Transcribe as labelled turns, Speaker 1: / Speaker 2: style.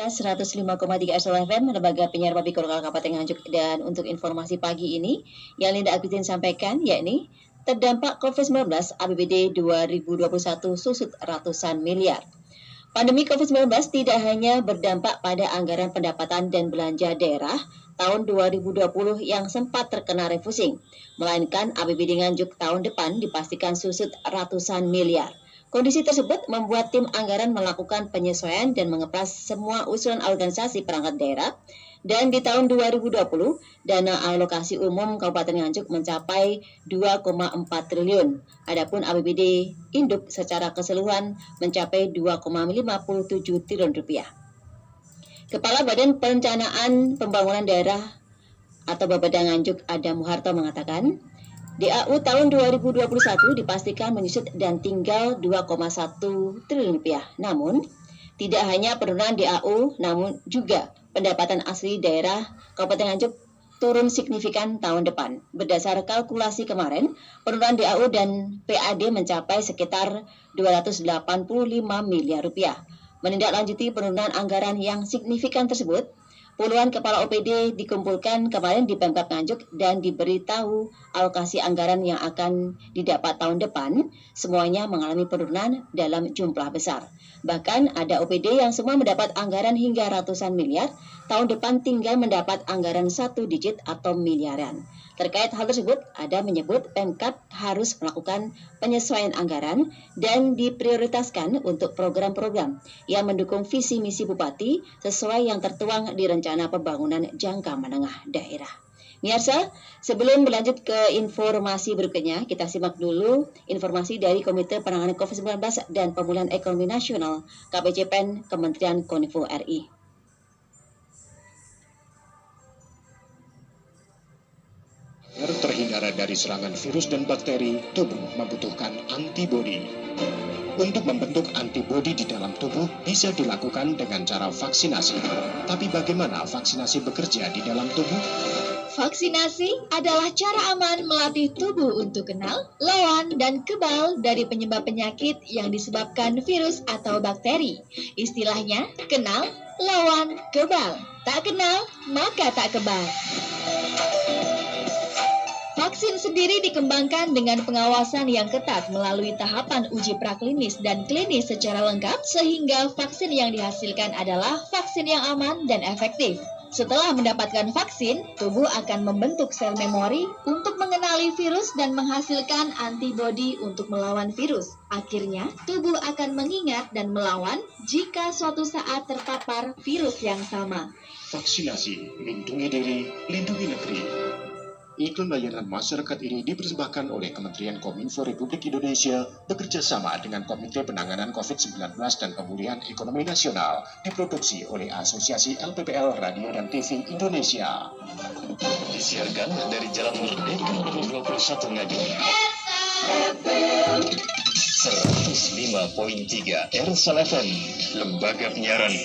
Speaker 1: 105,3 RSL FM, Lembaga Penyiar Mabiko Lokal Kabupaten Nganjuk. Dan untuk informasi pagi ini, yang Linda Agustin sampaikan, yakni terdampak COVID-19 APBD 2021 susut ratusan miliar. Pandemi COVID-19 tidak hanya berdampak pada anggaran pendapatan dan belanja daerah tahun 2020 yang sempat terkena refusing, melainkan APBD Nganjuk tahun depan dipastikan susut ratusan miliar. Kondisi tersebut membuat tim anggaran melakukan penyesuaian dan mengepras semua usulan organisasi perangkat daerah. Dan di tahun 2020, dana alokasi umum Kabupaten Nganjuk mencapai 2,4 triliun. Adapun APBD induk secara keseluruhan mencapai 2,57 triliun rupiah. Kepala Badan Perencanaan Pembangunan Daerah atau Bapeda Nganjuk Adam Muharto mengatakan, DAU tahun 2021 dipastikan menyusut dan tinggal 2,1 triliun rupiah. Namun, tidak hanya penurunan DAU, namun juga pendapatan asli daerah Kabupaten Nganjuk turun signifikan tahun depan. Berdasar kalkulasi kemarin, penurunan DAU dan PAD mencapai sekitar 285 miliar rupiah. Menindaklanjuti penurunan anggaran yang signifikan tersebut, puluhan kepala OPD dikumpulkan kemarin di Pemkab Nganjuk dan diberitahu alokasi anggaran yang akan didapat tahun depan, semuanya mengalami penurunan dalam jumlah besar. Bahkan ada OPD yang semua mendapat anggaran hingga ratusan miliar, tahun depan tinggal mendapat anggaran 1 digit atau miliaran. Terkait hal tersebut, ada menyebut Pemkab harus melakukan penyesuaian anggaran dan diprioritaskan untuk program-program yang mendukung visi misi Bupati sesuai yang tertuang di Rencana Pembangunan Jangka Menengah Daerah. Mirsa, sebelum berlanjut ke informasi berikutnya, kita simak dulu informasi dari Komite Penanganan COVID-19 dan Pemulihan Ekonomi Nasional KPCPEN Kementerian Kominfo RI.
Speaker 2: Agar terhindar dari serangan virus dan bakteri, tubuh membutuhkan antibodi. Untuk membentuk antibodi di dalam tubuh bisa dilakukan dengan cara vaksinasi. Tapi bagaimana vaksinasi bekerja di dalam tubuh?
Speaker 3: Vaksinasi adalah cara aman melatih tubuh untuk kenal, lawan, dan kebal dari penyebab penyakit yang disebabkan virus atau bakteri. Istilahnya, kenal, lawan, kebal. Tak kenal, maka tak kebal. Vaksin sendiri dikembangkan dengan pengawasan yang ketat melalui tahapan uji praklinis dan klinis secara lengkap sehingga vaksin yang dihasilkan adalah vaksin yang aman dan efektif. Setelah mendapatkan vaksin, tubuh akan membentuk sel memori untuk mengenali virus dan menghasilkan antibodi untuk melawan virus. Akhirnya, tubuh akan mengingat dan melawan jika suatu saat terpapar virus yang sama.
Speaker 2: Vaksinasi, lindungi diri, lindungi negeri. Iklan layanan masyarakat ini dipersembahkan oleh Kementerian Kominfo Republik Indonesia bekerja sama dengan Komite Penanganan COVID-19 dan Pemulihan Ekonomi Nasional, diproduksi oleh Asosiasi LPPL Radio dan TV Indonesia.
Speaker 4: Disiarkan dari Jalan Merdeka nomor 21 Nganjuk. 105.3 RSL FM, Lembaga Penyiaran